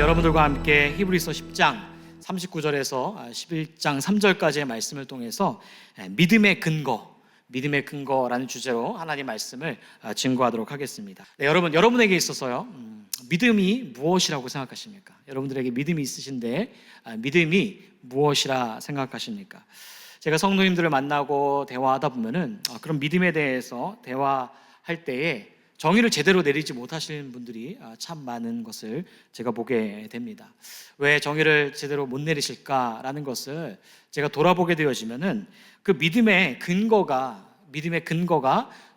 여러분들과 함께 히브리서 10장 39절에서 11장 3절까지의 말씀을 통해서 믿음의 근거라는 주제로 하나님 말씀을 증거하도록 하겠습니다. 여러분에게 있어서요, 믿음이 무엇이라고 생각하십니까? 여러분들에게 믿음이 있으신데 믿음이 무엇이라 생각하십니까? 제가 성도님들을 만나고 대화하다 보면은 그런 믿음에 대해서 대화할 때에 정의를 제대로 내리지 못하시는 분들이 참 많은 것을 제가 보게 됩니다. 왜 정의를 제대로 못 내리실까라는 것을 제가 돌아보게 되어지면은 그 믿음의 근거가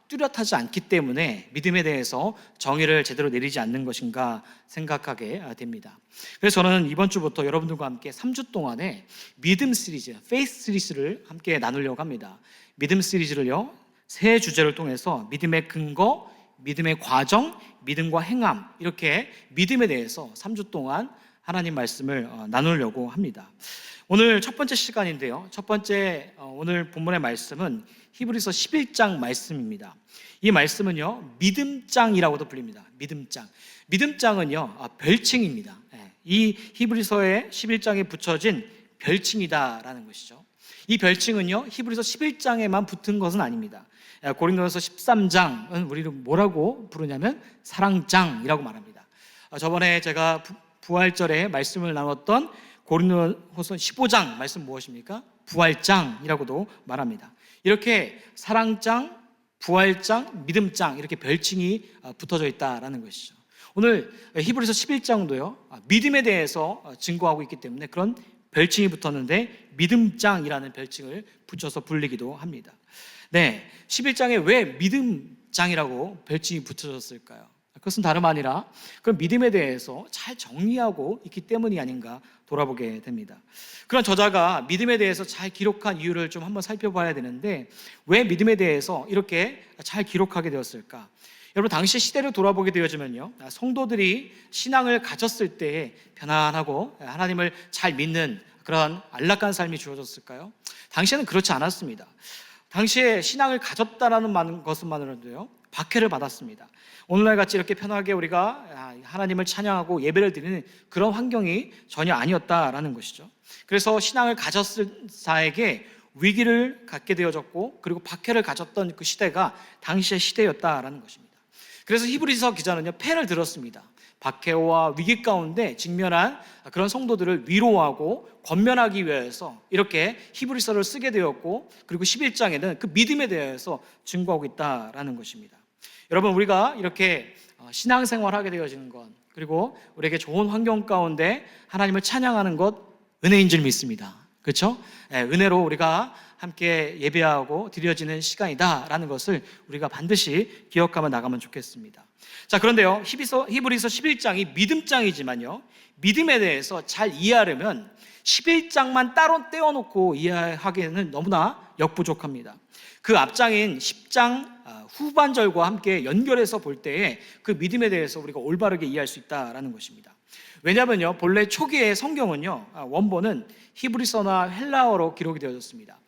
뚜렷하지 않기 때문에 믿음에 대해서 정의를 제대로 내리지 않는 것인가 생각하게 됩니다. 그래서 저는 이번 주부터 여러분들과 함께 3주 동안에 믿음 시리즈, 페이스 시리즈를 함께 나누려고 합니다. 믿음 시리즈를요, 세 주제를 통해서 믿음의 근거, 믿음의 과정, 믿음과 행함, 이렇게 믿음에 대해서 3주 동안 하나님 말씀을 나누려고 합니다. 오늘 첫 번째 시간인데요, 오늘 본문의 말씀은 히브리서 11장 말씀입니다. 이 말씀은요, 믿음장이라고도 불립니다. 믿음장은요, 별칭입니다. 이 히브리서의 11장에 붙여진 별칭이다라는 것이죠. 이 별칭은요, 히브리서 11장에만 붙은 것은 아닙니다. 고린도전서 13장은 우리를 뭐라고 부르냐면 사랑장이라고 말합니다. 저번에 제가 부활절에 말씀을 나눴던 고린도전서 15장 말씀 무엇입니까? 부활장이라고도 말합니다. 이렇게 사랑장, 부활장, 믿음장, 이렇게 별칭이 붙어져 있다라는 것이죠. 오늘 히브리서 11장도요, 믿음에 대해서 증거하고 있기 때문에 그런 별칭이 붙었는데 믿음장이라는 별칭을 붙여서 불리기도 합니다. 네, 11장에 왜 믿음장이라고 별칭이 붙여졌을까요? 그것은 다름 아니라 그런 믿음에 대해서 잘 정리하고 있기 때문이 아닌가 돌아보게 됩니다. 그런 저자가 믿음에 대해서 잘 기록한 이유를 좀 한번 살펴봐야 되는데, 왜 믿음에 대해서 이렇게 잘 기록하게 되었을까? 여러분, 당시 시대를 돌아보게 되어지면요, 성도들이 신앙을 가졌을 때 편안하고 하나님을 잘 믿는 그런 안락한 삶이 주어졌을까요? 당시에는 그렇지 않았습니다. 당시에 신앙을 가졌다라는 것만으로도요, 박해를 받았습니다. 오늘날 같이 이렇게 편하게 우리가 하나님을 찬양하고 예배를 드리는 그런 환경이 전혀 아니었다라는 것이죠. 그래서 신앙을 가졌을 자에게 위기를 갖게 되어졌고, 그리고 박해를 가졌던 그 시대가 당시의 시대였다라는 것입니다. 그래서 히브리서 기자는요, 펜을 들었습니다. 박해와 위기 가운데 직면한 그런 성도들을 위로하고 권면하기 위해서 이렇게 히브리서를 쓰게 되었고, 그리고 11장에는 그 믿음에 대해서 증거하고 있다라는 것입니다. 여러분, 우리가 이렇게 신앙생활 하게 되어지는 것, 그리고 우리에게 좋은 환경 가운데 하나님을 찬양하는 것, 은혜인 줄 믿습니다. 그렇죠? 은혜로 우리가 함께 예배하고 드려지는 시간이다라는 것을 우리가 반드시 기억하며 나가면 좋겠습니다. 자, 그런데요, 히브리서 11장이 믿음장이지만요, 믿음에 대해서 잘 이해하려면 11장만 따로 떼어놓고 이해하기에는 너무나 역부족합니다. 그 앞장인 10장 후반절과 함께 연결해서 볼 때에 그 믿음에 대해서 우리가 올바르게 이해할 수 있다라는 것입니다. 왜냐하면요, 본래 초기의 성경은요, 원본은 히브리서나 헬라어로 기록이 되어졌습니다.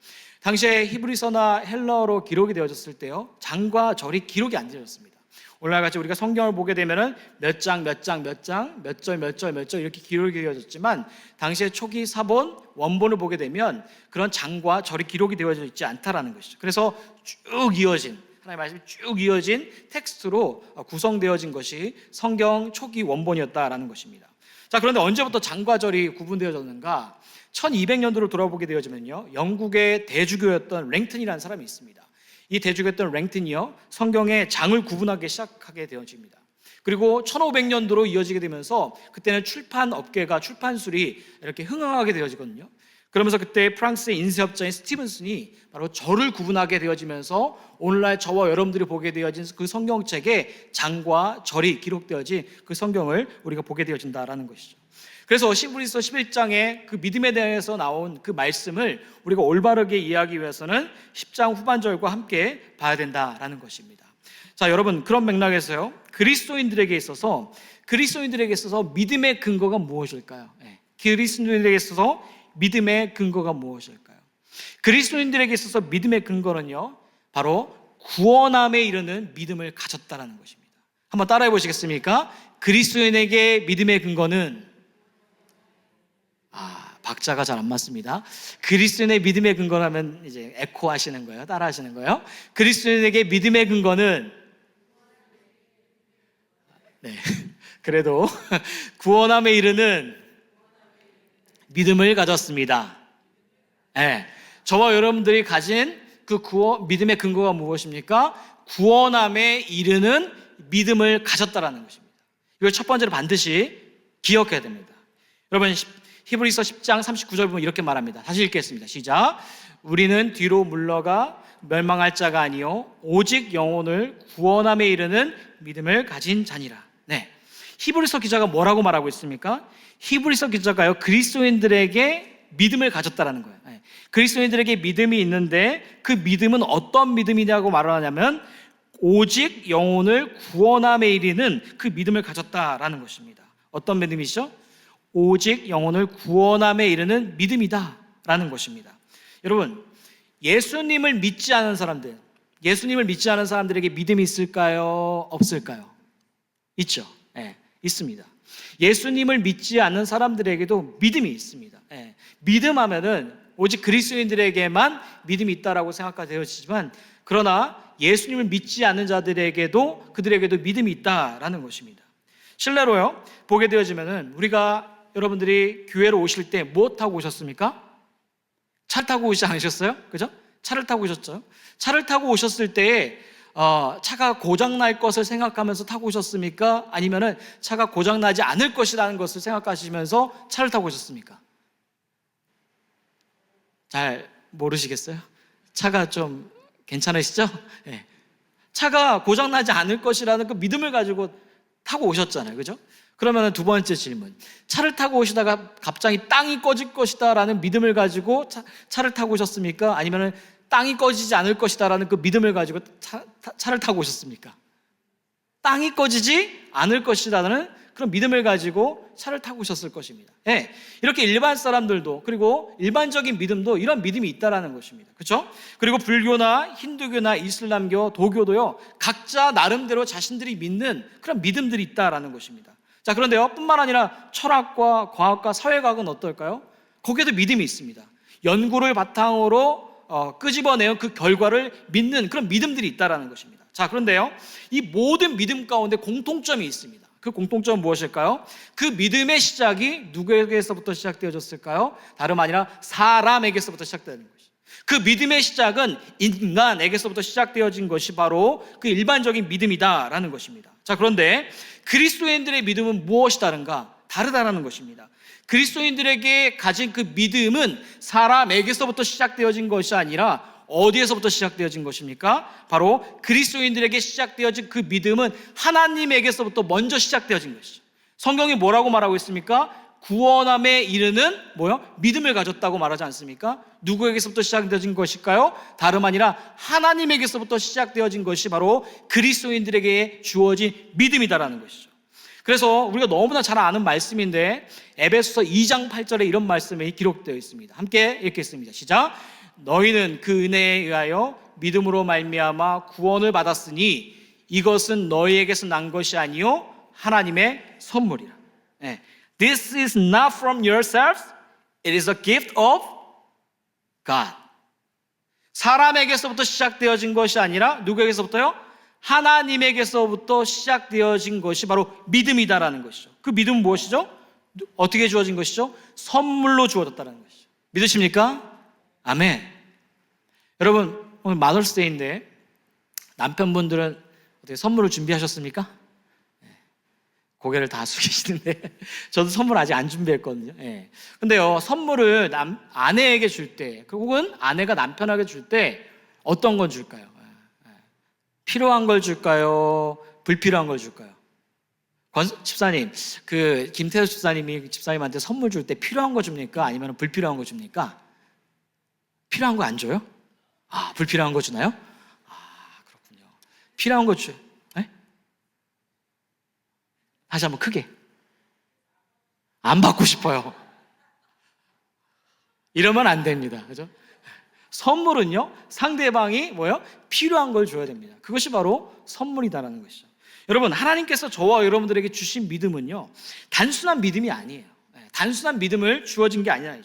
당시에 히브리서나 헬라어로 기록이 되어졌을 때요, 장과 절이 기록이 안 되어졌습니다. 오늘날 같이 우리가 성경을 보게 되면은 몇 장, 몇 절 이렇게 기록이 되어졌지만, 당시의 초기 사본 원본을 보게 되면 그런 장과 절이 기록이 되어져 있지 않다라는 것이죠. 그래서 쭉 이어진, 하나님의 말씀이 쭉 이어진 텍스트로 구성되어진 것이 성경 초기 원본이었다라는 것입니다. 자, 그런데 언제부터 장과 절이 구분되어졌는가? 1200년도를 돌아보게 되어지면요, 영국의 대주교였던 랭튼이라는 사람이 있습니다. 이 대주교였던 랭튼이요, 성경의 장을 구분하기 시작하게 되어집니다. 그리고 1500년도로 이어지게 되면서 그때는 출판업계가, 출판술이 이렇게 흥황하게 되어지거든요. 그러면서 그때 프랑스의 인쇄업자인 스티븐슨이 바로 절을 구분하게 되어지면서 오늘날 저와 여러분들이 보게 되어진 그 성경책에 장과 절이 기록되어진 그 성경을 우리가 보게 되어진다라는 것이죠. 그래서 히브리서 11장에 그 믿음에 대해서 나온 그 말씀을 우리가 올바르게 이해하기 위해서는 10장 후반절과 함께 봐야 된다라는 것입니다. 자, 여러분, 그런 맥락에서요, 그리스도인들에게 있어서 믿음의 근거가 무엇일까요? 그리스도인들에게 있어서 믿음의 근거가 무엇일까요? 그리스도인들에게 있어서 믿음의 근거는요, 바로 구원함에 이르는 믿음을 가졌다라는 것입니다. 한번 따라해 보시겠습니까? 그리스도인에게 믿음의 근거는 박자가 잘 안 맞습니다. 그리스도인의 믿음의 근거라면 이제 에코 하시는 거예요. 따라 하시는 거예요. 그리스도인에게 믿음의 근거는 네. 그래도 구원함에 이르는 믿음을 가졌습니다. 네. 저와 여러분들이 가진 그 믿음의 근거가 무엇입니까? 구원함에 이르는 믿음을 가졌다라는 것입니다. 이걸 첫 번째로 반드시 기억해야 됩니다. 여러분 히브리서 10장 39절 보면 이렇게 말합니다. 다시 읽겠습니다. 시작. 우리는 뒤로 물러가 멸망할 자가 아니요 오직 영혼을 구원함에 이르는 믿음을 가진 자니라. 네. 히브리서 기자가 뭐라고 말하고 있습니까? 히브리서 기자가요 그리스도인들에게 믿음을 가졌다라는 거예요. 네. 그리스도인들에게 믿음이 있는데 그 믿음은 어떤 믿음이냐고 말을 하냐면 오직 영혼을 구원함에 이르는 그 믿음을 가졌다라는 것입니다. 어떤 믿음이죠? 오직 영혼을 구원함에 이르는 믿음이다라는 것입니다. 여러분, 예수님을 믿지 않은 사람들, 예수님을 믿지 않은 사람들에게 믿음이 있을까요? 없을까요? 있죠. 네, 있습니다. 예수님을 믿지 않는 사람들에게도 믿음이 있습니다. 네, 믿음하면은 오직 그리스도인들에게만 믿음이 있다라고 생각가 되어지지만 그러나 예수님을 믿지 않는 자들에게도 그들에게도 믿음이 있다라는 것입니다. 실례로요 보게 되어지면은 우리가 여러분들이 교회로 오실 때 뭐 타고 오셨습니까? 차 타고 오시지 않으셨어요? 그죠? 차를 타고 오셨죠? 차를 타고 오셨을 때 차가 고장날 것을 생각하면서 타고 오셨습니까? 아니면은 차가 고장나지 않을 것이라는 것을 생각하시면서 차를 타고 오셨습니까? 잘 모르시겠어요? 차가 좀 괜찮으시죠? 네. 차가 고장나지 않을 것이라는 그 믿음을 가지고 타고 오셨잖아요. 그죠? 그러면 두 번째 질문. 차를 타고 오시다가 갑자기 땅이 꺼질 것이다 라는 믿음을 가지고 차를 타고 오셨습니까? 아니면 땅이 꺼지지 않을 것이다 라는 그 믿음을 가지고 차를 타고 오셨습니까? 땅이 꺼지지 않을 것이라는 그런 믿음을 가지고 차를 타고 오셨을 것입니다. 네. 이렇게 일반 사람들도 그리고 일반적인 믿음도 이런 믿음이 있다라는 것입니다. 그렇죠? 그리고 불교나 힌두교나 이슬람교, 도교도요 각자 나름대로 자신들이 믿는 그런 믿음들이 있다라는 것입니다. 자, 그런데요 뿐만 아니라 철학과 과학과 사회과학은 어떨까요? 거기에도 믿음이 있습니다. 연구를 바탕으로 끄집어내어 그 결과를 믿는 그런 믿음들이 있다라는 것입니다. 자, 그런데요 이 모든 믿음 가운데 공통점이 있습니다. 그 공통점은 무엇일까요? 그 믿음의 시작이 누구에게서부터 시작되어졌을까요? 다름 아니라 사람에게서부터 시작되는 것이죠. 그 믿음의 시작은 인간에게서부터 시작되어진 것이 바로 그 일반적인 믿음이다라는 것입니다. 자, 그런데 그리스도인들의 믿음은 무엇이 다른가? 다르다라는 것입니다. 그리스도인들에게 가진 그 믿음은 사람에게서부터 시작되어진 것이 아니라 어디에서부터 시작되어진 것입니까? 바로 그리스도인들에게 시작되어진 그 믿음은 하나님에게서부터 먼저 시작되어진 것이죠. 성경이 뭐라고 말하고 있습니까? 구원함에 이르는 믿음을 가졌다고 말하지 않습니까? 누구에게서부터 시작되어진 것일까요? 다름 아니라 하나님에게서부터 시작되어진 것이 바로 그리스도인들에게 주어진 믿음이다라는 것이죠. 그래서 우리가 너무나 잘 아는 말씀인데 에베소서 2장 8절에 이런 말씀이 기록되어 있습니다. 함께 읽겠습니다. 시작. 너희는 그 은혜에 의하여 믿음으로 말미암아 구원을 받았으니 이것은 너희에게서 난 것이 아니요 하나님의 선물이라. 네. This is not from yourselves, it is a gift of God. 사람에게서부터 시작되어진 것이 아니라 누구에게서부터요? 하나님에게서부터 시작되어진 것이 바로 믿음이다라는 것이죠. 그 믿음은 무엇이죠? 어떻게 주어진 것이죠? 선물로 주어졌다는 것이죠. 믿으십니까? 아멘. 여러분 오늘 마더스데이인데 남편분들은 어떻게 선물을 준비하셨습니까? 고개를 다 숙이시는데 저도 선물 아직 안 준비했거든요. 근데요 선물을 아내에게 줄 때 혹은 아내가 남편에게 줄 때 어떤 건 줄까요? 필요한 걸 줄까요? 불필요한 걸 줄까요? 집사님, 김태수 집사님이 집사님한테 선물 줄 때 필요한 거 줍니까? 아니면 불필요한 거 줍니까? 필요한 거 안 줘요? 불필요한 거 주나요? 그렇군요. 필요한 거 줘요. 다시 한번 크게. 안 받고 싶어요. 이러면 안 됩니다. 그죠? 선물은요, 상대방이 필요한 걸 줘야 됩니다. 그것이 바로 선물이다라는 것이죠. 여러분, 하나님께서 저와 여러분들에게 주신 믿음은요, 단순한 믿음이 아니에요. 단순한 믿음을 주어진 게 아니라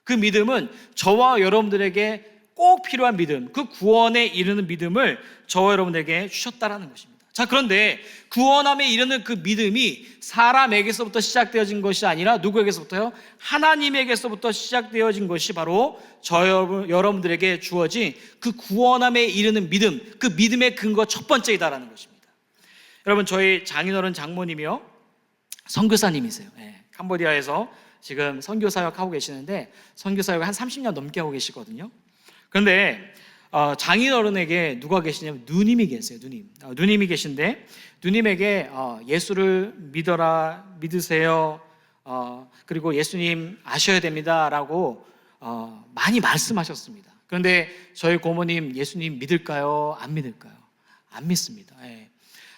그 믿음은 저와 여러분들에게 꼭 필요한 믿음, 그 구원에 이르는 믿음을 저와 여러분에게 주셨다라는 것입니다. 자, 그런데 구원함에 이르는 그 믿음이 사람에게서부터 시작되어진 것이 아니라 누구에게서부터요? 하나님에게서부터 시작되어진 것이 바로 여러분들에게 주어진 그 구원함에 이르는 믿음, 그 믿음의 근거 첫 번째이다라는 것입니다. 여러분, 저희 장인어른 장모님이요, 선교사님이세요. 캄보디아에서 지금 선교 사역하고 계시는데 선교 사역을 한 30년 넘게 하고 계시거든요. 그런데 장인어른에게 누가 계시냐면 누님이 계세요. 누님이 계신데 누님에게 예수를 믿으세요. 그리고 예수님 아셔야 됩니다라고 많이 말씀하셨습니다. 그런데 저희 고모님 예수님 믿을까요? 안 믿을까요? 안 믿습니다.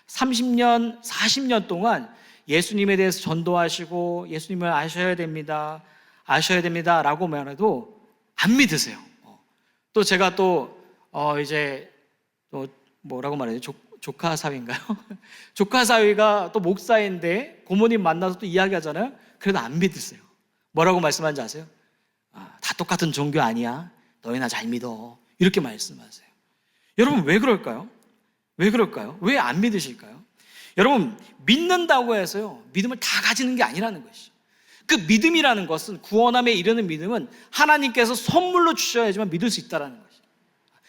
30년, 40년 동안 예수님에 대해서 전도하시고 예수님을 아셔야 됩니다라고 말해도 안 믿으세요. 또 제가 이제 뭐라고 말해야죠? 조카 사위인가요? 조카 사위가 또 목사인데 고모님 만나서 또 이야기하잖아요. 그래도 안 믿으세요. 뭐라고 말씀하는지 아세요? 다 똑같은 종교 아니야. 너희나 잘 믿어. 이렇게 말씀하세요. 여러분, 왜 그럴까요? 왜 안 믿으실까요? 여러분, 믿는다고 해서요, 믿음을 다 가지는 게 아니라는 것이죠. 그 믿음이라는 것은, 구원함에 이르는 믿음은 하나님께서 선물로 주셔야지만 믿을 수 있다는 것이죠.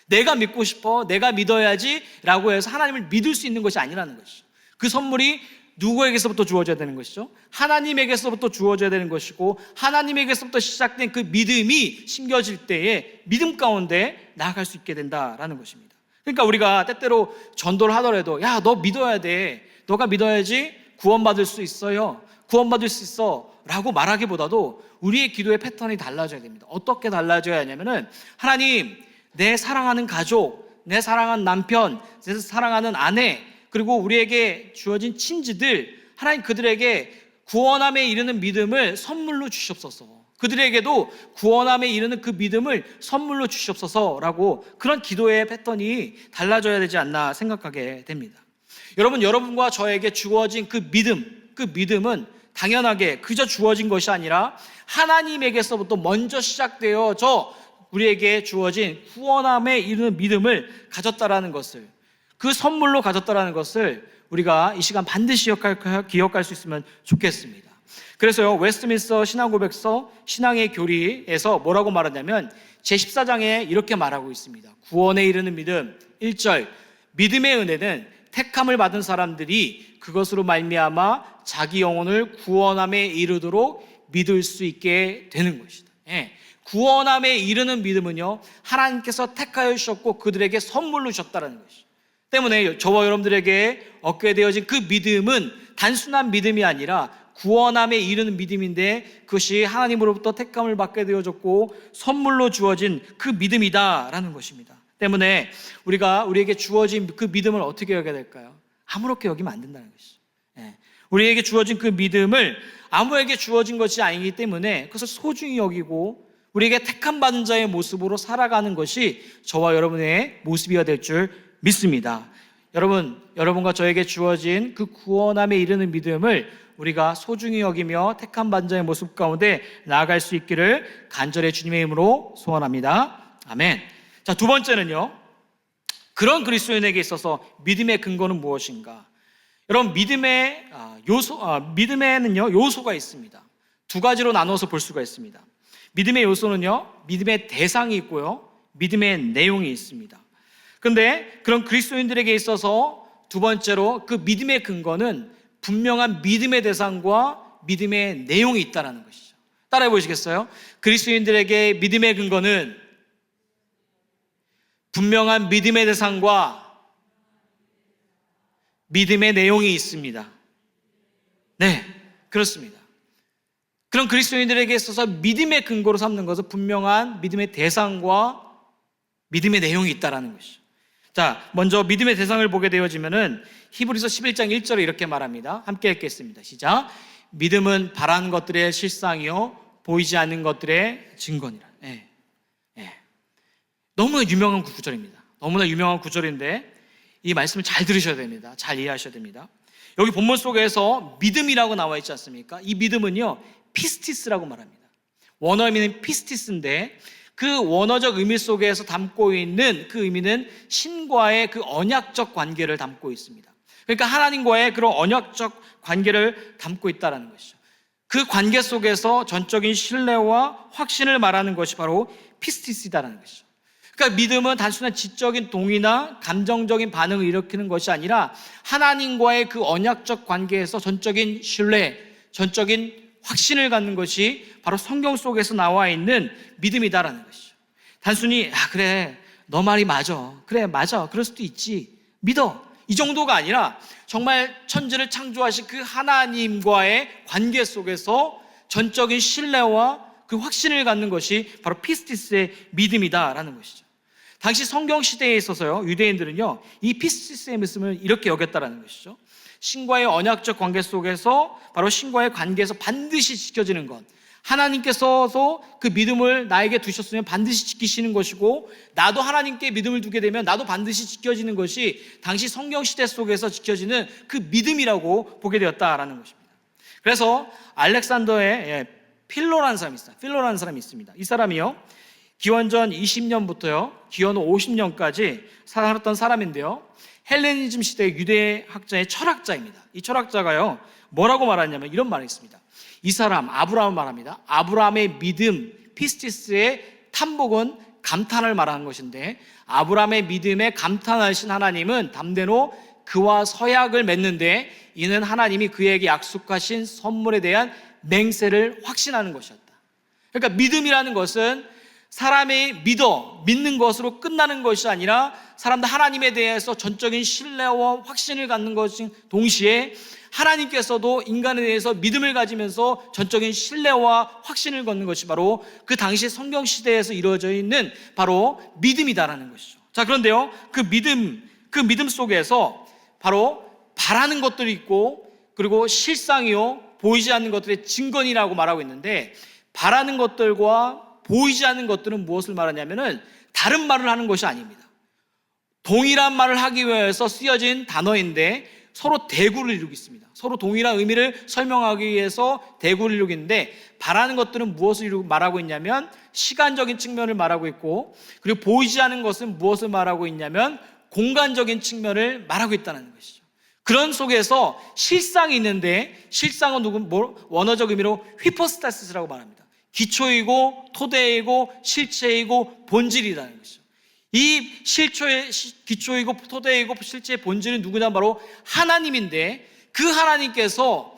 내가 믿고 싶어, 내가 믿어야지 라고 해서 하나님을 믿을 수 있는 것이 아니라는 것이죠. 그 선물이 누구에게서부터 주어져야 되는 것이죠? 하나님에게서부터 주어져야 되는 것이고, 하나님에게서부터 시작된 그 믿음이 심겨질 때에 믿음 가운데 나아갈 수 있게 된다라는 것입니다. 그러니까 우리가 때때로 전도를 하더라도, 야, 너 믿어야 돼, 너가 믿어야지 구원받을 수 있어요, 구원받을 수 있어 라고 말하기보다도 우리의 기도의 패턴이 달라져야 됩니다. 어떻게 달라져야 하냐면은, 하나님, 내 사랑하는 가족, 내 사랑하는 남편, 내 사랑하는 아내, 그리고 우리에게 주어진 친지들, 하나님 그들에게 구원함에 이르는 믿음을 선물로 주시옵소서. 그들에게도 구원함에 이르는 그 믿음을 선물로 주시옵소서라고, 그런 기도의 패턴이 달라져야 되지 않나 생각하게 됩니다. 여러분과 저에게 주어진 그 믿음은 당연하게 그저 주어진 것이 아니라 하나님에게서부터 먼저 시작되어져 우리에게 주어진 구원함에 이르는 믿음을 가졌다라는 것을, 그 선물로 가졌다라는 것을 우리가 이 시간 반드시 기억할 수 있으면 좋겠습니다. 그래서요, 웨스트민스터 신앙고백서 신앙의 교리에서 뭐라고 말하냐면 제14장에 이렇게 말하고 있습니다. 구원에 이르는 믿음 1절, 믿음의 은혜는 택함을 받은 사람들이 그것으로 말미암아 자기 영혼을 구원함에 이르도록 믿을 수 있게 되는 것이다. 구원함에 이르는 믿음은요, 하나님께서 택하여 주셨고 그들에게 선물로 주셨다는 것이죠. 때문에 저와 여러분들에게 얻게 되어진 그 믿음은 단순한 믿음이 아니라 구원함에 이르는 믿음인데, 그것이 하나님으로부터 택함을 받게 되어졌고 선물로 주어진 그 믿음이다라는 것입니다. 때문에 우리에게 주어진 그 믿음을 어떻게 여겨야 될까요? 아무렇게 여기면 안 된다는 것이죠. 우리에게 주어진 그 믿음을 아무에게 주어진 것이 아니기 때문에 그것을 소중히 여기고 우리에게 택함 받은 자의 모습으로 살아가는 것이 저와 여러분의 모습이어야 될 줄 믿습니다. 여러분과 저에게 주어진 그 구원함에 이르는 믿음을 우리가 소중히 여기며 택함 받은 자의 모습 가운데 나아갈 수 있기를 간절히 주님의 이름으로 소원합니다. 아멘. 자, 두 번째는요, 그런 그리스도인에게 있어서 믿음의 근거는 무엇인가? 여러분, 믿음에는요 요소가 있습니다. 두 가지로 나눠서 볼 수가 있습니다. 믿음의 요소는요, 믿음의 대상이 있고요, 믿음의 내용이 있습니다. 그런데 그런 그리스도인들에게 있어서 두 번째로 그 믿음의 근거는 분명한 믿음의 대상과 믿음의 내용이 있다는 것이죠. 따라해 보시겠어요? 그리스도인들에게 믿음의 근거는 분명한 믿음의 대상과 믿음의 내용이 있습니다. 네, 그렇습니다. 그런 그리스도인들에게 있어서 믿음의 근거로 삼는 것은 분명한 믿음의 대상과 믿음의 내용이 있다는 것이죠. 자, 먼저 믿음의 대상을 보게 되어지면은 히브리서 11장 1절에 이렇게 말합니다. 함께 읽겠습니다. 시작. 믿음은 바라는 것들의 실상이요 보이지 않는 것들의 증거니라. 너무나 유명한 구절입니다. 너무나 유명한 구절인데 이 말씀을 잘 들으셔야 됩니다. 잘 이해하셔야 됩니다. 여기 본문 속에서 믿음이라고 나와 있지 않습니까? 이 믿음은요 피스티스라고 말합니다. 원어 의미는 피스티스인데 그 원어적 의미 속에서 담고 있는 그 의미는 신과의 그 언약적 관계를 담고 있습니다. 그러니까 하나님과의 그런 언약적 관계를 담고 있다는 것이죠. 그 관계 속에서 전적인 신뢰와 확신을 말하는 것이 바로 피스티스다라는 것이죠. 그러니까 믿음은 단순한 지적인 동의나 감정적인 반응을 일으키는 것이 아니라 하나님과의 그 언약적 관계에서 전적인 신뢰, 전적인 확신을 갖는 것이 바로 성경 속에서 나와 있는 믿음이다라는 것이죠. 단순히 그래 너 말이 맞아, 그래 맞아, 그럴 수도 있지, 믿어, 이 정도가 아니라 정말 천지를 창조하신 그 하나님과의 관계 속에서 전적인 신뢰와 그 확신을 갖는 것이 바로 피스티스의 믿음이다라는 것이죠. 당시 성경 시대에 있어서요, 유대인들은요 이 피스티스의 말씀을 이렇게 여겼다라는 것이죠. 신과의 언약적 관계 속에서 바로 신과의 관계에서 반드시 지켜지는 것, 하나님께서도 그 믿음을 나에게 두셨으면 반드시 지키시는 것이고 나도 하나님께 믿음을 두게 되면 나도 반드시 지켜지는 것이 당시 성경 시대 속에서 지켜지는 그 믿음이라고 보게 되었다라는 것입니다. 그래서 알렉산더의 필로라는 사람이 있어요. 필로라는 사람이 있습니다. 이 사람이요 기원전 20년부터요 기원 50년까지 살았던 사람인데요, 헬레니즘 시대 유대학자의 철학자입니다. 이 철학자가요 뭐라고 말하냐면 이런 말이 있습니다. 이 사람 아브라함을 말합니다. 아브라함의 믿음, 피스티스의 탐복은 감탄을 말하는 것인데 아브라함의 믿음에 감탄하신 하나님은 담대로 그와 서약을 맺는데 이는 하나님이 그에게 약속하신 선물에 대한 맹세를 확신하는 것이었다. 그러니까 믿음이라는 것은 사람이 믿는 것으로 끝나는 것이 아니라 사람들 하나님에 대해서 전적인 신뢰와 확신을 갖는 것인 동시에 하나님께서도 인간에 대해서 믿음을 가지면서 전적인 신뢰와 확신을 갖는 것이 바로 그 당시 성경 시대에서 이루어져 있는 바로 믿음이다라는 것이죠. 자, 그런데요 그 믿음 속에서 바로 바라는 것들이 있고 그리고 실상이요 보이지 않는 것들의 증거이라고 말하고 있는데, 바라는 것들과 보이지 않는 것들은 무엇을 말하냐면은 다른 말을 하는 것이 아닙니다. 동일한 말을 하기 위해서 쓰여진 단어인데 서로 대구를 이루고 있습니다. 서로 동일한 의미를 설명하기 위해서 대구를 이루고 있는데, 바라는 것들은 무엇을 말하고 있냐면 시간적인 측면을 말하고 있고, 그리고 보이지 않는 것은 무엇을 말하고 있냐면 공간적인 측면을 말하고 있다는 것이죠. 그런 속에서 실상이 있는데, 실상은 원어적 의미로 휘포스타시스라고 말합니다. 기초이고 토대이고 실체이고 본질이라는 것이죠. 이 실초의 기초이고 토대이고 실체의 본질은 누구냐, 바로 하나님인데 그 하나님께서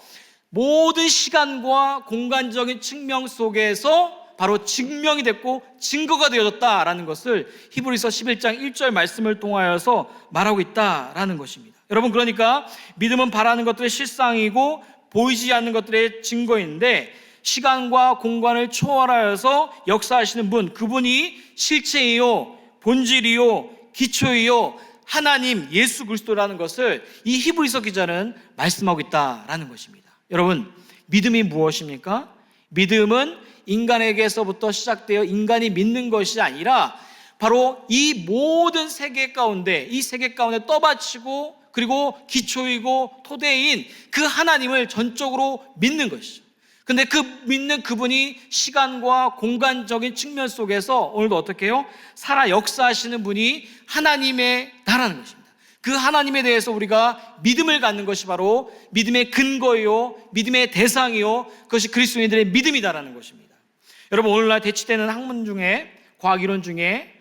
모든 시간과 공간적인 측면 속에서 바로 증명이 됐고 증거가 되어졌다라는 것을 히브리서 11장 1절 말씀을 통하여서 말하고 있다라는 것입니다. 여러분, 그러니까 믿음은 바라는 것들의 실상이고 보이지 않는 것들의 증거인데, 시간과 공간을 초월하여서 역사하시는 분, 그분이 실체이요 본질이요 기초이요 하나님 예수 그리스도라는 것을 이 히브리서 기자는 말씀하고 있다라는 것입니다. 여러분, 믿음이 무엇입니까? 믿음은 인간에게서부터 시작되어 인간이 믿는 것이 아니라 바로 이 모든 세계 가운데, 이 세계 가운데 떠받치고 그리고 기초이고 토대인 그 하나님을 전적으로 믿는 것이죠. 근데 그 믿는 그분이 시간과 공간적인 측면 속에서 오늘도 어떻게 해요? 살아 역사하시는 분이 하나님의 나라는 것입니다. 그 하나님에 대해서 우리가 믿음을 갖는 것이 바로 믿음의 근거이요 믿음의 대상이요 그것이 그리스도인들의 믿음이다라는 것입니다. 여러분, 오늘날 대치되는 학문 중에, 과학 이론 중에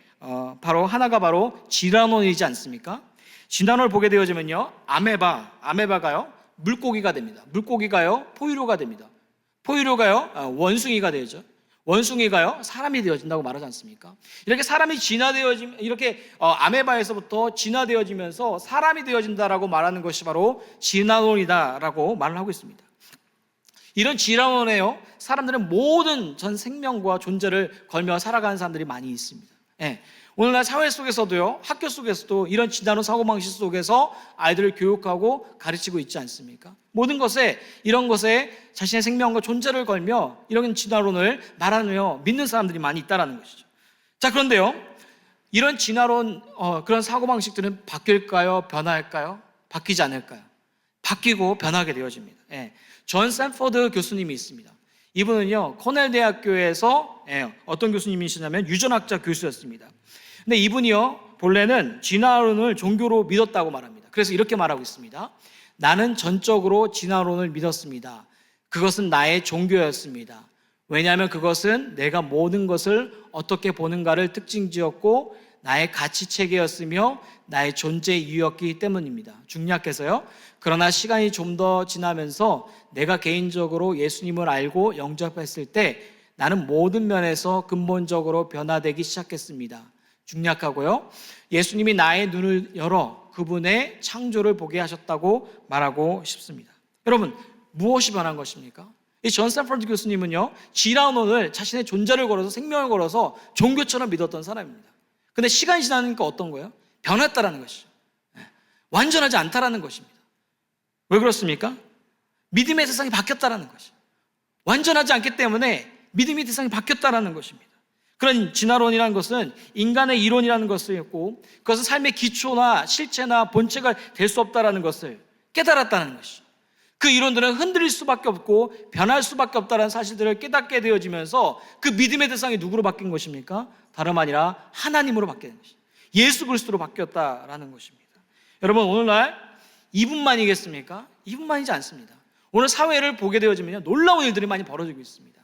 바로 하나가 바로 진화론이지 않습니까? 진화론을 보게 되어지면요, 아메바가요 물고기가 됩니다. 물고기가요 포유류가 됩니다. 포유류가요 원숭이가 되죠. 원숭이가요 사람이 되어진다고 말하지 않습니까? 이렇게 사람이 이렇게 아메바에서부터 진화되어지면서 사람이 되어진다라고 말하는 것이 바로 진화론이다라고 말을 하고 있습니다. 이런 진화론에요 사람들은 모든 전 생명과 존재를 걸며 살아가는 사람들이 많이 있습니다. 오늘날 사회 속에서도요, 학교 속에서도 이런 진화론 사고방식 속에서 아이들을 교육하고 가르치고 있지 않습니까? 모든 것에, 이런 것에 자신의 생명과 존재를 걸며 이런 진화론을 말하며 믿는 사람들이 많이 있다는 것이죠. 자, 그런데요, 이런 진화론, 그런 사고방식들은 바뀔까요? 변할까요? 바뀌지 않을까요? 바뀌고 변하게 되어집니다. 존 샌포드 교수님이 있습니다. 이분은요 코넬 대학교에서 어떤 교수님이시냐면 유전학자 교수였습니다. 근데 이분이요 본래는 진화론을 종교로 믿었다고 말합니다. 그래서 이렇게 말하고 있습니다. 나는 전적으로 진화론을 믿었습니다. 그것은 나의 종교였습니다. 왜냐하면 그것은 내가 모든 것을 어떻게 보는가를 특징지었고 나의 가치체계였으며 나의 존재 이유였기 때문입니다. 중략해서요. 그러나 시간이 좀 더 지나면서 내가 개인적으로 예수님을 알고 영접했을 때 나는 모든 면에서 근본적으로 변화되기 시작했습니다. 중략하고요. 예수님이 나의 눈을 열어 그분의 창조를 보게 하셨다고 말하고 싶습니다. 여러분, 무엇이 변한 것입니까? 이 존 스탠포드 교수님은요, 진화론을 자신의 존재를 걸어서 생명을 걸어서 종교처럼 믿었던 사람입니다. 근데 시간이 지나니까 어떤 거예요? 변했다라는 것이죠. 완전하지 않다라는 것입니다. 왜 그렇습니까? 믿음의 대상이 바뀌었다라는 것이죠. 완전하지 않기 때문에 믿음의 대상이 바뀌었다라는 것입니다. 그런 진화론이라는 것은 인간의 이론이라는 것이었고 그것은 삶의 기초나 실체나 본체가 될 수 없다라는 것을 깨달았다는 것이죠. 그 이론들은 흔들릴 수밖에 없고 변할 수밖에 없다는 사실들을 깨닫게 되어지면서 그 믿음의 대상이 누구로 바뀐 것입니까? 다름 아니라 하나님으로 바뀌는 것이죠. 예수 그리스도로 바뀌었다라는 것입니다. 여러분, 오늘날 이분만이겠습니까? 이분만이지 않습니다. 오늘 사회를 보게 되어지면요 놀라운 일들이 많이 벌어지고 있습니다.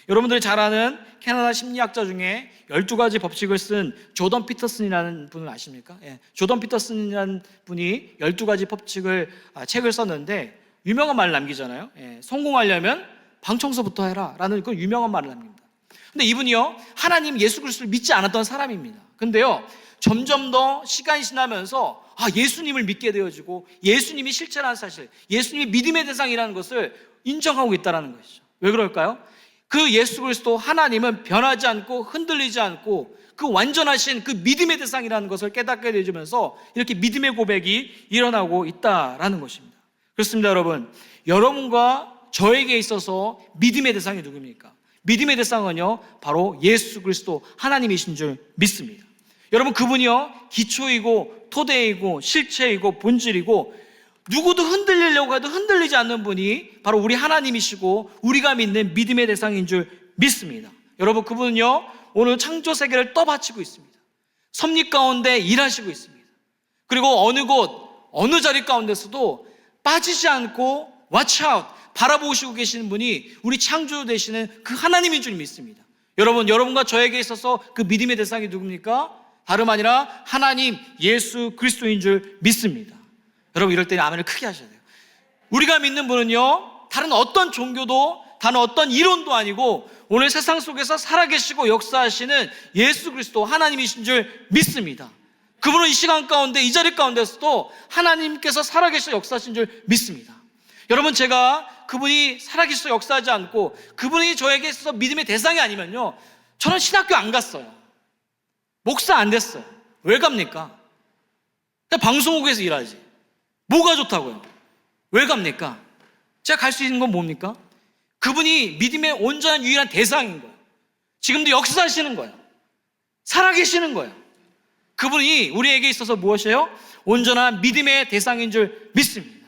여러분들이 잘 아는 캐나다 심리학자 중에 12가지 법칙을 쓴 조던 피터슨이라는 분을 아십니까? 조던 피터슨이라는 분이 12가지 법칙을 책을 썼는데 유명한 말을 남기잖아요. 성공하려면 방 청소부터 해라 라는 그 유명한 말을 남깁니다. 근데 이분이요 하나님 예수 그리스도를 믿지 않았던 사람입니다. 근데요 점점 더 시간이 지나면서 예수님을 믿게 되어지고 예수님이 실체라는 사실, 예수님이 믿음의 대상이라는 것을 인정하고 있다는 것이죠. 왜 그럴까요? 그 예수 그리스도 하나님은 변하지 않고 흔들리지 않고 그 완전하신 그 믿음의 대상이라는 것을 깨닫게 되어지면서 이렇게 믿음의 고백이 일어나고 있다라는 것입니다. 그렇습니다. 여러분과 저에게 있어서 믿음의 대상이 누굽니까? 믿음의 대상은요 바로 예수 그리스도 하나님이신 줄 믿습니다. 여러분, 그분이요 기초이고 토대이고 실체이고 본질이고 누구도 흔들리려고 해도 흔들리지 않는 분이 바로 우리 하나님이시고 우리가 믿는 믿음의 대상인 줄 믿습니다. 여러분, 그분은요 오늘 창조 세계를 떠받치고 있습니다. 섭리 가운데 일하시고 있습니다. 그리고 어느 곳 어느 자리 가운데서도 빠지지 않고 watch out 바라보시고 계시는 분이 우리 창조 되시는 그 하나님인 줄 믿습니다. 여러분과 저에게 있어서 그 믿음의 대상이 누굽니까? 다름 아니라 하나님 예수 그리스도인 줄 믿습니다. 여러분, 이럴 때는 아멘을 크게 하셔야 돼요. 우리가 믿는 분은요 다른 어떤 종교도 다른 어떤 이론도 아니고 오늘 세상 속에서 살아계시고 역사하시는 예수 그리스도 하나님이신 줄 믿습니다. 그분은 이 시간 가운데 이 자리 가운데서도 하나님께서 살아계시고 역사하신 줄 믿습니다. 여러분, 제가 그분이 살아계시고 역사하지 않고 그분이 저에게 있어서 믿음의 대상이 아니면요 저는 신학교 안 갔어요. 목사 안 됐어요. 왜 갑니까? 방송국에서 일하지. 뭐가 좋다고요? 왜 갑니까? 제가 갈 수 있는 건 뭡니까? 그분이 믿음의 온전한 유일한 대상인 거예요. 지금도 역사하시는 거예요. 살아계시는 거예요. 그분이 우리에게 있어서 무엇이에요? 온전한 믿음의 대상인 줄 믿습니다.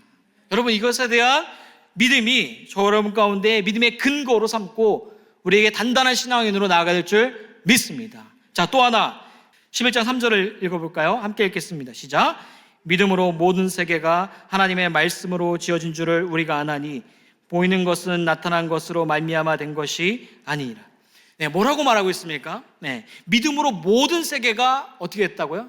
여러분, 이것에 대한 믿음이 저 여러분 가운데 믿음의 근거로 삼고 우리에게 단단한 신앙인으로 나아가야 될 줄 믿습니다. 자, 또 하나 11장 3절을 읽어볼까요? 함께 읽겠습니다. 시작. 믿음으로 모든 세계가 하나님의 말씀으로 지어진 줄을 우리가 아나니 보이는 것은 나타난 것으로 말미암아 된 것이 아니니라. 뭐라고 말하고 있습니까? 믿음으로 모든 세계가 어떻게 됐다고요?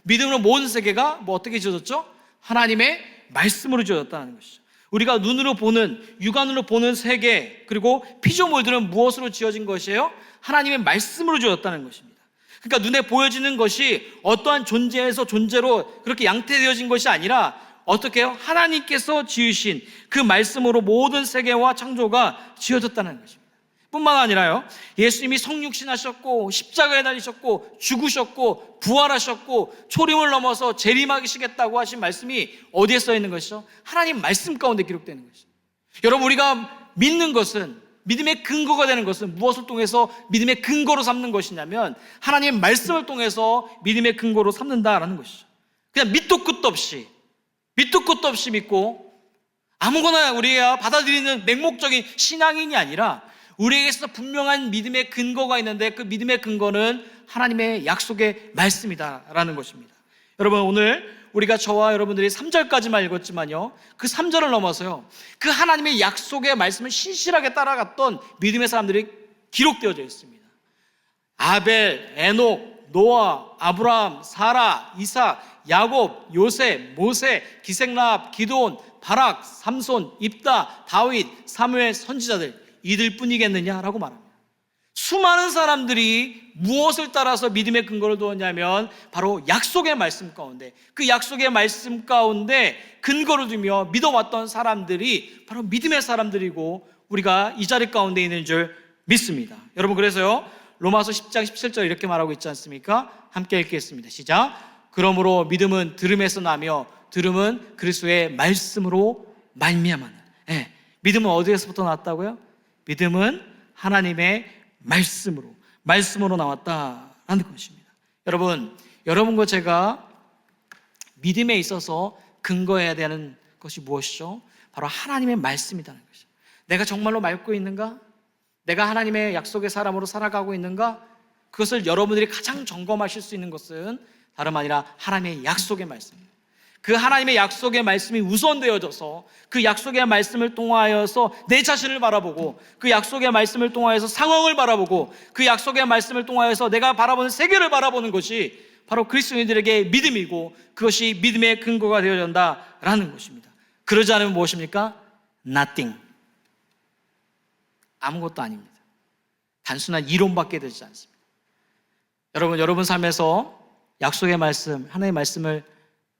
믿음으로 모든 세계가 어떻게 지어졌죠? 하나님의 말씀으로 지어졌다는 것이죠. 우리가 눈으로 보는, 육안으로 보는 세계, 그리고 피조물들은 무엇으로 지어진 것이에요? 하나님의 말씀으로 지어졌다는 것입니다. 그러니까 눈에 보여지는 것이 어떠한 존재에서 존재로 그렇게 양태되어진 것이 아니라 어떻게 해요? 하나님께서 지으신 그 말씀으로 모든 세계와 창조가 지어졌다는 것입니다. 뿐만 아니라요, 예수님이 성육신하셨고 십자가에 달리셨고 죽으셨고 부활하셨고 초림을 넘어서 재림하시겠다고 하신 말씀이 어디에 써 있는 것이죠? 하나님 말씀 가운데 기록되는 것이죠. 여러분, 우리가 믿는 것은, 믿음의 근거가 되는 것은 무엇을 통해서 믿음의 근거로 삼는 것이냐면 하나님의 말씀을 통해서 믿음의 근거로 삼는다라는 것이죠. 그냥 밑도 끝도 없이 믿고 아무거나 우리가 받아들이는 맹목적인 신앙인이 아니라 우리에게서 분명한 믿음의 근거가 있는데 그 믿음의 근거는 하나님의 약속의 말씀이다라는 것입니다. 여러분, 오늘 우리가 저와 여러분들이 3절까지만 읽었지만요, 그 3절을 넘어서요, 그 하나님의 약속의 말씀을 신실하게 따라갔던 믿음의 사람들이 기록되어져 있습니다. 아벨, 에녹, 노아, 아브라함, 사라, 이삭, 야곱, 요셉, 모세, 기생라합, 기드온, 바락, 삼손, 입다, 다윗, 사무엘, 선지자들, 이들 뿐이겠느냐라고 말합니다. 수많은 사람들이 무엇을 따라서 믿음의 근거를 두었냐면 바로 약속의 말씀 가운데, 그 약속의 말씀 가운데 근거를 두며 믿어왔던 사람들이 바로 믿음의 사람들이고 우리가 이 자리 가운데 있는 줄 믿습니다. 여러분, 그래서요, 로마서 10장 17절 이렇게 말하고 있지 않습니까? 함께 읽겠습니다. 시작. 그러므로 믿음은 들음에서 나며 들음은 그리스도의 말씀으로 말미암아. 네. 믿음은 어디에서부터 나왔다고요? 믿음은 하나님의 말씀으로 나왔다라는 것입니다. 여러분과 제가 믿음에 있어서 근거해야 되는 것이 무엇이죠? 바로 하나님의 말씀이라는 것이죠. 내가 정말로 믿고 있는가? 내가 하나님의 약속의 사람으로 살아가고 있는가? 그것을 여러분들이 가장 점검하실 수 있는 것은 다름 아니라 하나님의 약속의 말씀입니다. 그 하나님의 약속의 말씀이 우선되어져서 그 약속의 말씀을 통하여서 내 자신을 바라보고, 그 약속의 말씀을 통하여서 상황을 바라보고, 그 약속의 말씀을 통하여서 내가 바라보는 세계를 바라보는 것이 바로 그리스도인들에게 믿음이고, 그것이 믿음의 근거가 되어야 한다라는 것입니다. 그러지 않으면 무엇입니까? Nothing. 아무것도 아닙니다. 단순한 이론밖에 되지 않습니다. 여러분 삶에서 약속의 말씀, 하나님의 말씀을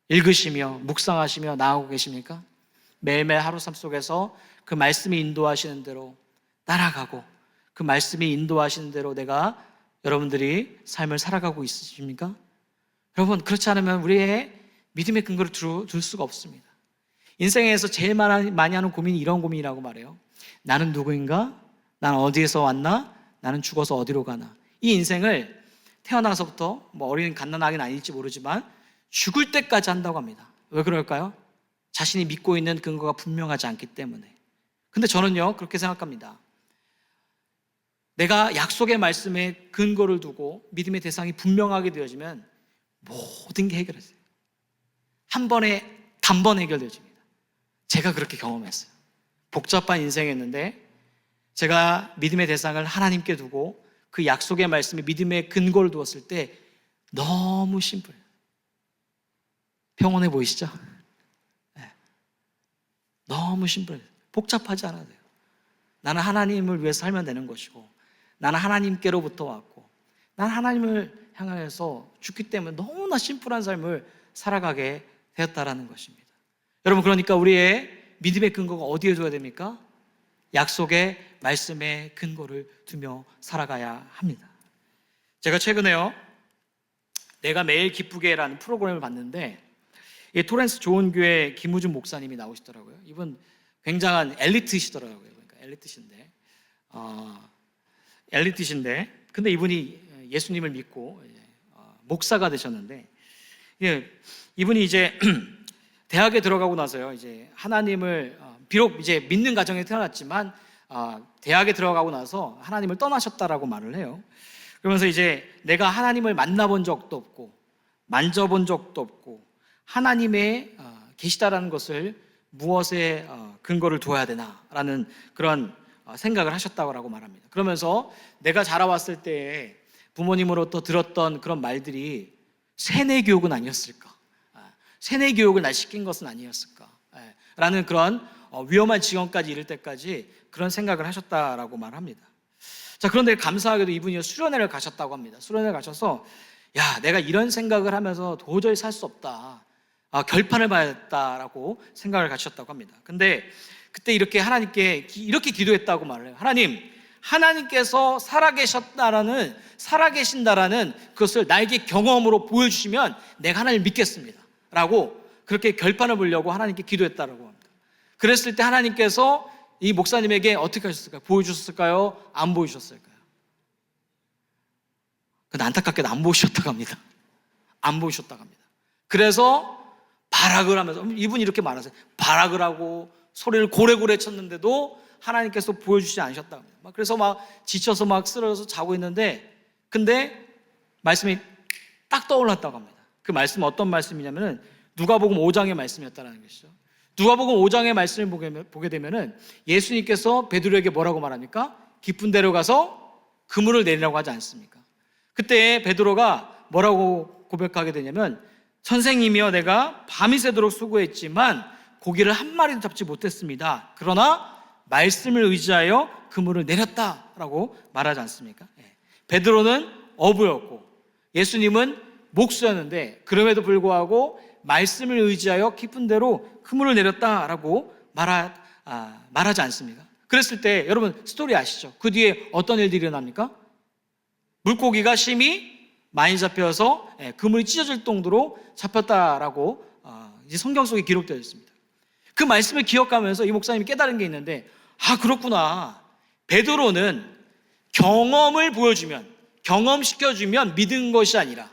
읽으시며 묵상하시며 나아가고 계십니까? 매일매일 하루 삶 속에서 그 말씀이 인도하시는 대로 따라가고, 그 말씀이 인도하시는 대로 내가 여러분들이 삶을 살아가고 있으십니까? 여러분, 그렇지 않으면 우리의 믿음의 근거를 둘 수가 없습니다. 인생에서 제일 많이 하는 고민이 이런 고민이라고 말해요. 나는 누구인가? 난 어디에서 왔나? 나는 죽어서 어디로 가나? 이 인생을 태어나서부터 어린 갓난아기는 아닐지 모르지만 죽을 때까지 한다고 합니다. 왜 그럴까요? 자신이 믿고 있는 근거가 분명하지 않기 때문에. 근데 저는요, 그렇게 생각합니다. 내가 약속의 말씀에 근거를 두고 믿음의 대상이 분명하게 되어지면 모든 게 해결해져요. 한 번에 단번 해결되어집니다. 제가 그렇게 경험했어요. 복잡한 인생이었는데 제가 믿음의 대상을 하나님께 두고 그 약속의 말씀에 믿음의 근거를 두었을 때 너무 심플해요. 평온해 보이시죠? 네. 너무 심플해요. 복잡하지 않아도 돼요. 나는 하나님을 위해서 살면 되는 것이고, 나는 하나님께로부터 왔고, 나는 하나님을 향해서 죽기 때문에 너무나 심플한 삶을 살아가게 되었다라는 것입니다. 여러분, 그러니까 우리의 믿음의 근거가 어디에 둬야 됩니까? 약속의 말씀에 근거를 두며 살아가야 합니다. 제가 최근에요, 내가 매일 기쁘게라는 프로그램을 봤는데, 이 토렌스 좋은교회 김우준 목사님이 나오시더라고요. 이분 굉장한 엘리트시더라고요. 그러니까 엘리트신데, 근데 이분이 예수님을 믿고 목사가 되셨는데, 이분이 이제 대학에 들어가고 나서요, 이제 하나님을 비록 이제 믿는 가정에 태어났지만 대학에 들어가고 나서 하나님을 떠나셨다라고 말을 해요. 그러면서 이제 내가 하나님을 만나본 적도 없고 만져본 적도 없고 하나님의 계시다라는 것을 무엇에 근거를 두어야 되나라는 그런 생각을 하셨다고 말합니다. 그러면서 내가 자라왔을 때 부모님으로부터 들었던 그런 말들이 세뇌 교육은 아니었을까? 세뇌 교육을 날 시킨 것은 아니었을까? 라는 그런 위험한 지경까지 이를 때까지 그런 생각을 하셨다라고 말합니다. 자, 그런데 감사하게도 이분이 수련회를 가셨다고 합니다. 수련회를 가셔서 내가 이런 생각을 하면서 도저히 살 수 없다. 결판을 봐야겠다라고 생각을 가지셨다고 합니다. 근데 그때 이렇게 하나님께 이렇게 기도했다고 말을 해요. 하나님께서 살아계신다라는 그것을 나에게 경험으로 보여주시면 내가 하나님을 믿겠습니다. 라고 그렇게 결판을 보려고 하나님께 기도했다라고 합니다. 그랬을 때 하나님께서 이 목사님에게 어떻게 하셨을까요? 보여주셨을까요? 안 보여주셨을까요? 근데 안타깝게도 안 보여주셨다고 합니다. 안 보여주셨다고 합니다. 그래서 발악을 하면서, 이분이 이렇게 말하세요. 발악을 하고 소리를 고래고래 쳤는데도 하나님께서 보여주지 않으셨다. 그래서 막 지쳐서 막 쓰러져서 자고 있는데, 근데 말씀이 딱 떠올랐다고 합니다. 그 말씀은 어떤 말씀이냐면은 누가복음 5장의 말씀이었다는 것이죠. 누가복음 5장의 말씀을 보게 되면은 예수님께서 베드로에게 뭐라고 말합니까? 깊은 데로 가서 그물을 내리라고 하지 않습니까? 그때 베드로가 뭐라고 고백하게 되냐면, 선생님이여, 내가 밤이 새도록 수고했지만 고기를 한 마리도 잡지 못했습니다. 그러나 말씀을 의지하여 그물을 내렸다라고 말하지 않습니까? 베드로는 어부였고 예수님은 목수였는데, 그럼에도 불구하고 말씀을 의지하여 깊은 데로 그물을 내렸다라고 말하지 않습니까? 그랬을 때 여러분 스토리 아시죠? 그 뒤에 어떤 일들이 일어납니까? 물고기가 심히 많이 잡혀서 그물이 찢어질 정도로 잡혔다라고 이제 성경 속에 기록되어 있습니다. 그 말씀을 기억하면서 이 목사님이 깨달은 게 있는데, 그렇구나. 베드로는 경험을 보여주면, 경험시켜주면 믿은 것이 아니라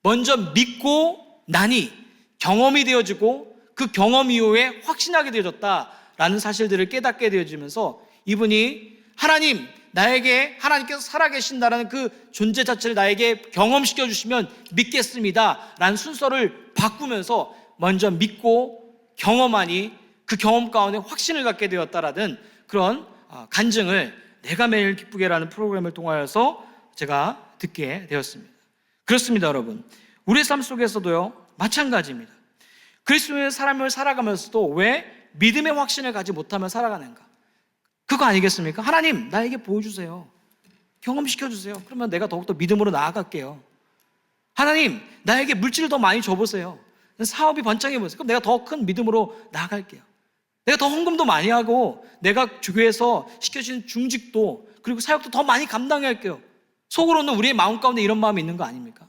먼저 믿고 나니 경험이 되어지고 그 경험 이후에 확신하게 되어졌다라는 사실들을 깨닫게 되어지면서 이분이 하나님, 나에게 하나님께서 살아계신다라는 그 존재 자체를 나에게 경험시켜 주시면 믿겠습니다 라는 순서를 바꾸면서 먼저 믿고 경험하니 그 경험 가운데 확신을 갖게 되었다라는 그런 간증을 내가 매일 기쁘게라는 프로그램을 통하여서 제가 듣게 되었습니다. 그렇습니다, 여러분. 우리의 삶 속에서도요 마찬가지입니다. 그리스도의 삶을 살아가면서도 왜 믿음의 확신을 가지 못하며 살아가는가? 그거 아니겠습니까? 하나님, 나에게 보여주세요. 경험시켜주세요. 그러면 내가 더욱더 믿음으로 나아갈게요. 하나님, 나에게 물질을 더 많이 줘보세요. 사업이 번창해보세요. 그럼 내가 더 큰 믿음으로 나아갈게요. 내가 더 헌금도 많이 하고 내가 교회에서 시켜주는 중직도 그리고 사역도 더 많이 감당할게요. 속으로는 우리의 마음 가운데 이런 마음이 있는 거 아닙니까?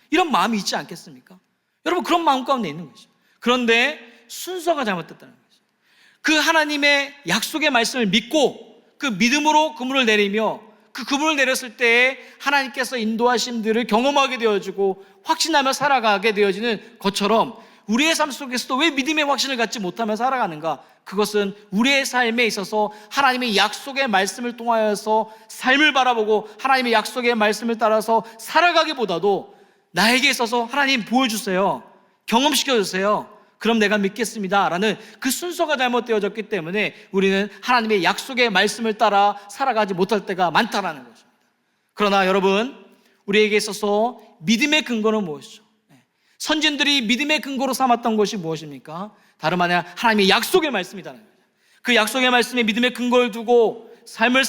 이런 마음이 있지 않겠습니까? 여러분, 그런 마음 가운데 있는 거죠. 그런데 순서가 잘못됐다는 거죠. 그 하나님의 약속의 말씀을 믿고 그 믿음으로 그물을 내리며 그 그물을 내렸을 때 하나님께서 인도하심들을 경험하게 되어지고 확신하며 살아가게 되어지는 것처럼 우리의 삶 속에서도 왜 믿음의 확신을 갖지 못하며 살아가는가? 그것은 우리의 삶에 있어서 하나님의 약속의 말씀을 통하여서 삶을 바라보고 하나님의 약속의 말씀을 따라서 살아가기보다도 나에게 있어서 하나님 보여주세요, 경험시켜주세요, 그럼 내가 믿겠습니다 라는 그 순서가 잘못되어졌기 때문에 우리는 하나님의 약속의 말씀을 따라 살아가지 못할 때가 많다라는 것입니다. 그러나 여러분, 우리에게 있어서 믿음의 근거는 무엇이죠? 선진들이 믿음의 근거로 삼았던 것이 무엇입니까? 다름 아니라 하나님의 약속의 말씀이라는 거죠. 그 약속의 말씀에 믿음의 근거를 두고 삶을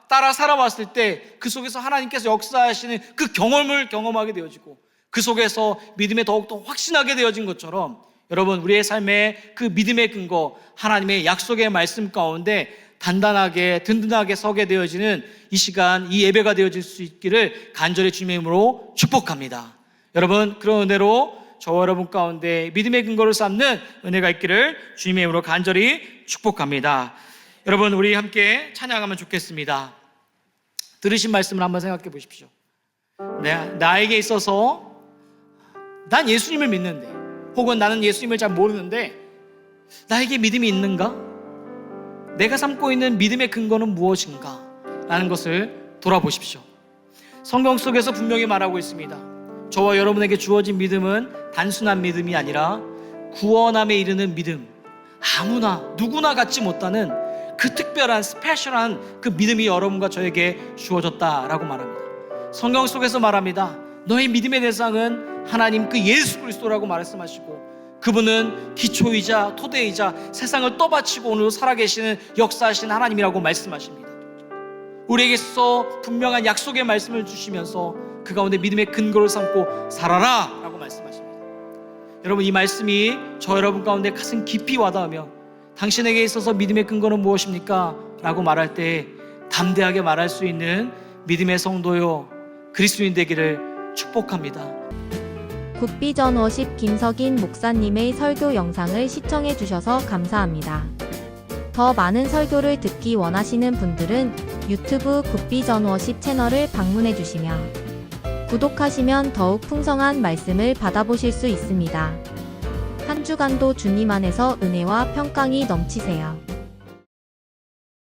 따라 살아왔을 때 그 속에서 하나님께서 역사하시는 그 경험을 경험하게 되어지고 그 속에서 믿음에 더욱더 확신하게 되어진 것처럼 여러분, 우리의 삶의 그 믿음의 근거, 하나님의 약속의 말씀 가운데 단단하게 든든하게 서게 되어지는 이 시간, 이 예배가 되어질 수 있기를 간절히 주님의 이름으로 축복합니다. 여러분, 그런 은혜로 저와 여러분 가운데 믿음의 근거를 삼는 은혜가 있기를 주님의 이름으로 간절히 축복합니다. 여러분, 우리 함께 찬양하면 좋겠습니다. 들으신 말씀을 한번 생각해 보십시오. 나에게 있어서 난 예수님을 믿는데, 혹은 나는 예수님을 잘 모르는데 나에게 믿음이 있는가? 내가 삼고 있는 믿음의 근거는 무엇인가? 라는 것을 돌아보십시오. 성경 속에서 분명히 말하고 있습니다. 저와 여러분에게 주어진 믿음은 단순한 믿음이 아니라 구원함에 이르는 믿음, 아무나 누구나 갖지 못하는 그 특별한 스페셜한 그 믿음이 여러분과 저에게 주어졌다라고 말합니다. 성경 속에서 말합니다. 너의 믿음의 대상은 하나님 그 예수 그리스도라고 말씀하시고 그분은 기초이자 토대이자 세상을 떠받치고 오늘도 살아계시는 역사하신 하나님이라고 말씀하십니다. 우리에게 있어서 분명한 약속의 말씀을 주시면서 그 가운데 믿음의 근거를 삼고 살아라 라고 말씀하십니다. 여러분, 이 말씀이 저 여러분 가운데 가슴 깊이 와닿으며 당신에게 있어서 믿음의 근거는 무엇입니까? 라고 말할 때 담대하게 말할 수 있는 믿음의 성도요 그리스도인 되기를 축복합니다. 굿비전 워십 김석인 목사님의 설교 영상을 시청해 주셔서 감사합니다. 더 많은 설교를 듣기 원하시는 분들은 유튜브 굿비전 워십 채널을 방문해 주시며 구독하시면 더욱 풍성한 말씀을 받아보실 수 있습니다. 한 주간도 주님 안에서 은혜와 평강이 넘치세요.